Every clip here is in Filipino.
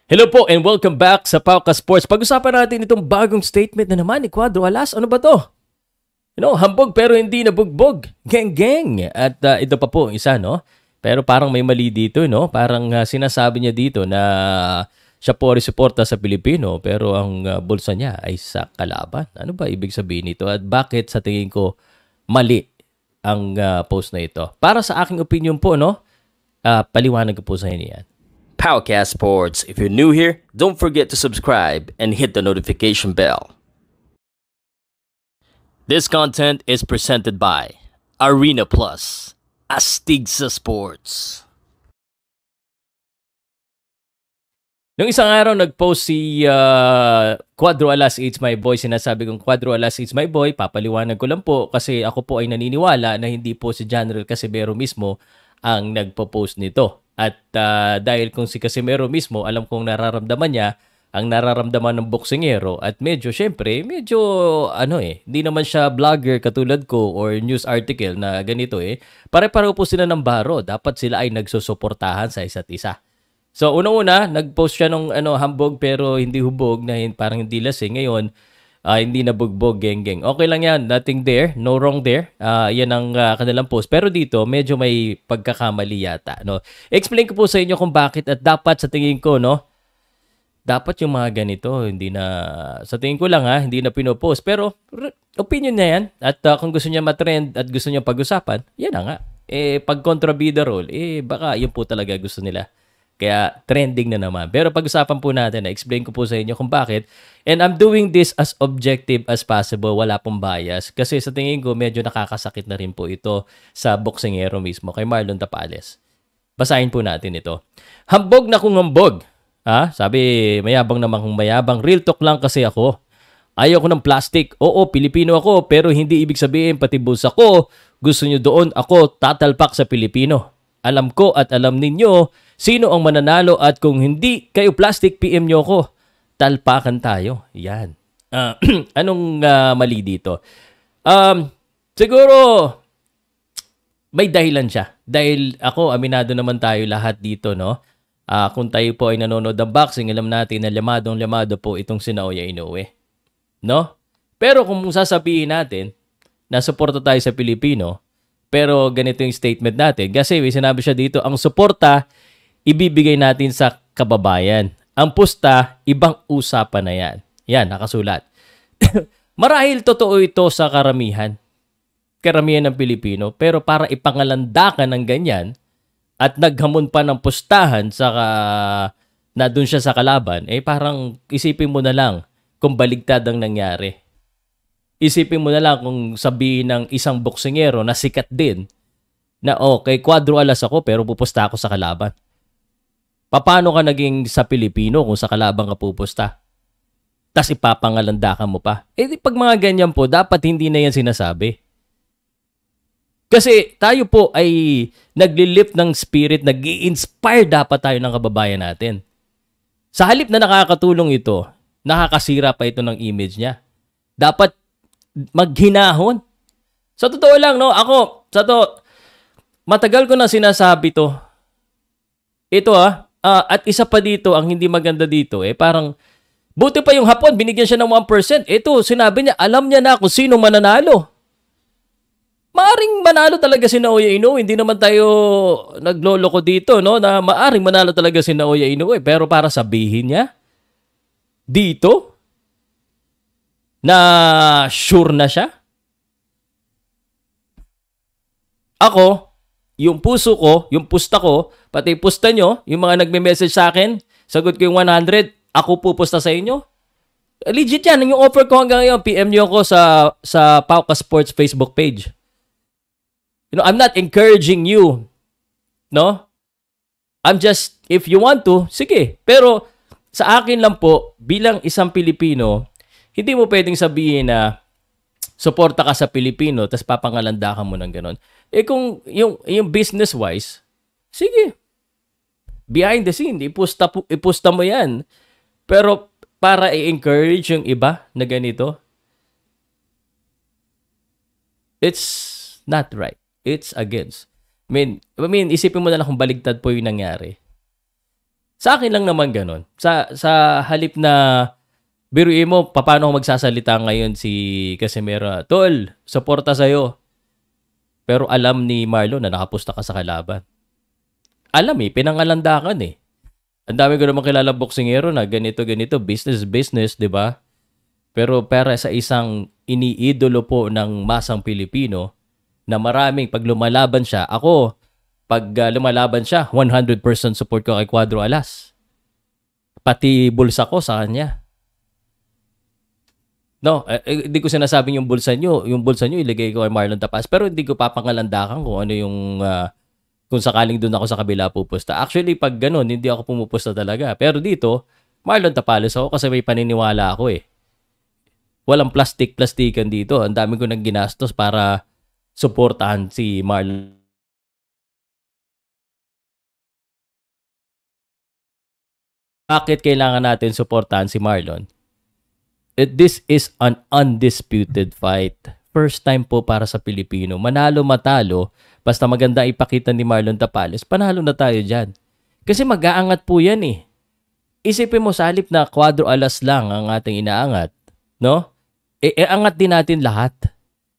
Hello po and welcome back sa Pauka Sports. Pag-usapan natin itong bagong statement na naman ni Cuadro Alas. Ano ba to? Hambog pero hindi nabugbog. Geng-geng. At ito pa po isa, no? Pero parang may mali dito, no? Parang sinasabi niya dito na siya po suporta sa Pilipino pero ang bulsa niya ay sa kalaban. Ano ba ibig sabihin nito? At bakit sa tingin ko mali ang post na ito? Para sa aking opinion po, no? Paliwanag ko po sa inyo yan. Powercast Sports. If you're new here, don't forget to subscribe and hit the notification bell. This content is presented by Arena Plus, Astig sa Sports. Nung isang araw, nag-post si Cuadro Alas, It's My Boy. Sinasabi kong Cuadro Alas, It's My Boy. Papaliwanag ko lang po kasi ako po ay naniniwala na hindi po si General Casimero mismo ang nagpo-post nito. At dahil kung si Casimero mismo, alam kong nararamdaman niya ang nararamdaman ng boksingero at medyo hindi naman siya vlogger katulad ko or news article na ganito Pare-pareho po sila ng baro. Dapat sila ay nagsusuportahan sa isa't isa. So una-una, nag-post siya ng hambog pero hindi hubog na parang hindi lasing. Ngayon, hindi nabugbog, geng-geng. Okay lang yan. Nothing there. No wrong there. Yan ang kanilang post. Pero dito, medyo may pagkakamali yata. No? Explain ko po sa inyo kung bakit at dapat sa tingin ko, no? Dapat yung mga ganito, hindi na, sa tingin ko lang hindi na pinopost. Pero, opinion niya yan. At kung gusto niya matrend at gusto niya pag-usapan, yan na nga. Pag kontrabida role, baka yun po talaga gusto nila. Kaya trending na naman. Pero pag-usapan po natin, explain ko po sa inyo kung bakit. And I'm doing this as objective as possible. Wala pong bias. Kasi sa tingin ko, medyo nakakasakit na rin po ito sa boksingero mismo, kay Marlon Tapales. Basahin po natin ito. Hambog na kung hambog. Sabi, mayabang naman kung mayabang. Real talk lang kasi ako. Ayaw ko ng plastic. Oo, Pilipino ako, pero hindi ibig sabihin pati bulsa ko. Gusto nyo doon ako tatalpak sa Pilipino. Alam ko at alam ninyo sino ang mananalo at kung hindi kayo plastic, PM nyo ko. Talpakan tayo. Yan. Anong mali dito? Siguro may dahilan siya. Dahil ako, aminado naman tayo lahat dito, no? Kung tayo po ay nanonood ng boxing, alam natin na lamadong-lamado po itong si Naoya Inoue. No? Pero kung sasabihin natin na suporta tayo sa Pilipino, pero ganito yung statement natin. Kasi sinabi siya dito, ang suporta, ibibigay natin sa kababayan. Ang pusta, ibang usapan na yan. Yan, nakasulat. Marahil totoo ito sa karamihan. Karamihan ng Pilipino. Pero para ipangalandakan ng ganyan at naghamon pa ng pustahan na dun siya sa kalaban, parang isipin mo na lang kung baligtad ang nangyari. Isipin mo na lang kung sabihin ng isang boksingero na sikat din na kay Cuadro Alas ako pero pupusta ako sa kalaban. Paano ka naging sa Pilipino kung sa kalaban ka pupusta? Tas ipapangalandakan mo pa. Pag mga ganyan po, dapat hindi na yan sinasabi. Kasi tayo po ay nagli-lift ng spirit, nag-i-inspire dapat tayo ng kababayan natin. Sa halip na nakakatulong ito, nakakasira pa ito ng image niya. Dapat maghinahon. Sa totoo lang, no? Ako, matagal ko na sinasabi to. Ito at isa pa dito, ang hindi maganda dito, parang, buti pa yung Hapon, binigyan siya ng 1%. Ito, sinabi niya, alam niya na kung sino mananalo. Maaring manalo talaga si Naoya Inoue. Hindi naman tayo nagloloko dito, no? Na maaring manalo talaga si Naoya Inoue. Pero para sabihin niya, dito, na sure na siya? Ako, yung puso ko, yung pusta ko, pati pusta nyo, yung mga nagme-message sa akin, sagot ko yung 100, ako pupusta sa inyo. Legit yan. Yung offer ko hanggang ngayon, PM nyo ako sa Pauka Sports Facebook page. I'm not encouraging you. No? I'm just, if you want to, sige. Pero sa akin lang po, bilang isang Pilipino, hindi mo pwedeng sabihin na suporta ka sa Pilipino tapos papangalandakan mo ng ganon. Kung yung business-wise, sige. Behind the scene, ipusta mo yan. Pero para i-encourage yung iba na ganito, it's not right. It's against. I mean, isipin mo na lang kung baligtad po yung nangyari. Sa akin lang naman ganun. Sa halip na biruin mo, paano ako magsasalita ngayon si Casimero? Tol, suporta sa'yo. Pero alam ni Marlon na nakapusta ka sa kalaban. Alam pinangalandakan eh. Ang dami ko naman kilala boksingero na ganito, business, di ba? Pero para sa isang iniidolo po ng masang Pilipino na maraming pag lumalaban siya, ako, pag lumalaban siya, 100% support ko kay Cuadro Alas. Pati bulsa ko sa kanya. No, hindi ko sinasabing yung bulsa nyo iligay ko kay Marlon Tapas, pero hindi ko papangalandakan kung ano yung kung sakaling doon ako sa kabila pupusta. Actually, pag ganun, hindi ako pumupusta talaga. Pero dito, Marlon Tapales ako kasi may paniniwala ako eh. Walang plastikan dito. Ang dami ko nang ginastos para suportahan si Marlon. Bakit kailangan natin suportahan si Marlon? This is an undisputed fight. First time po para sa Pilipino. Manalo, matalo, basta maganda ipakita ni Marlon Tapales, panalo na tayo dyan. Kasi mag-aangat po yan eh. Isipin mo sa halip na Cuadro Alas lang ang ating inaangat. No? Angat din natin lahat.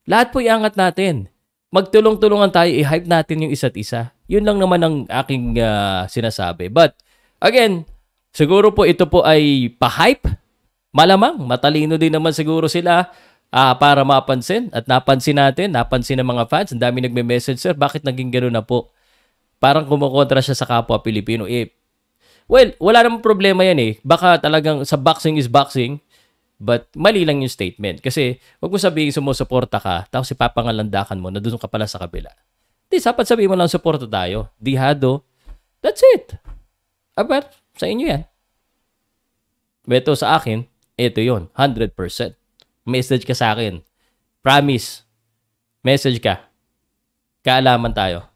Lahat po iangat natin. Magtulong-tulungan tayo, i-hype natin yung isa't isa. Yun lang naman ang aking sinasabi. But, again, siguro po ito po ay pa-hype. Malamang, matalino din naman siguro sila para mapansin. At napansin ng mga fans. Ang dami nagme-message, sir, bakit naging gano'n na po? Parang kumukontra siya sa kapwa Pilipino. Well, wala namang problema yan eh. Baka talagang sa boxing is boxing. But mali lang yung statement. Kasi huwag mo sabihin sumusuporta ka, tapos ipapangalandakan mo na doon ka pala sa kabila. Di, sapat sabihin mo lang suporta tayo. Dihado. That's it. Aber, sa inyo yan. Beto sa akin, ito yon 100%. Message ka sa akin. Promise. Message ka. Kaalaman tayo.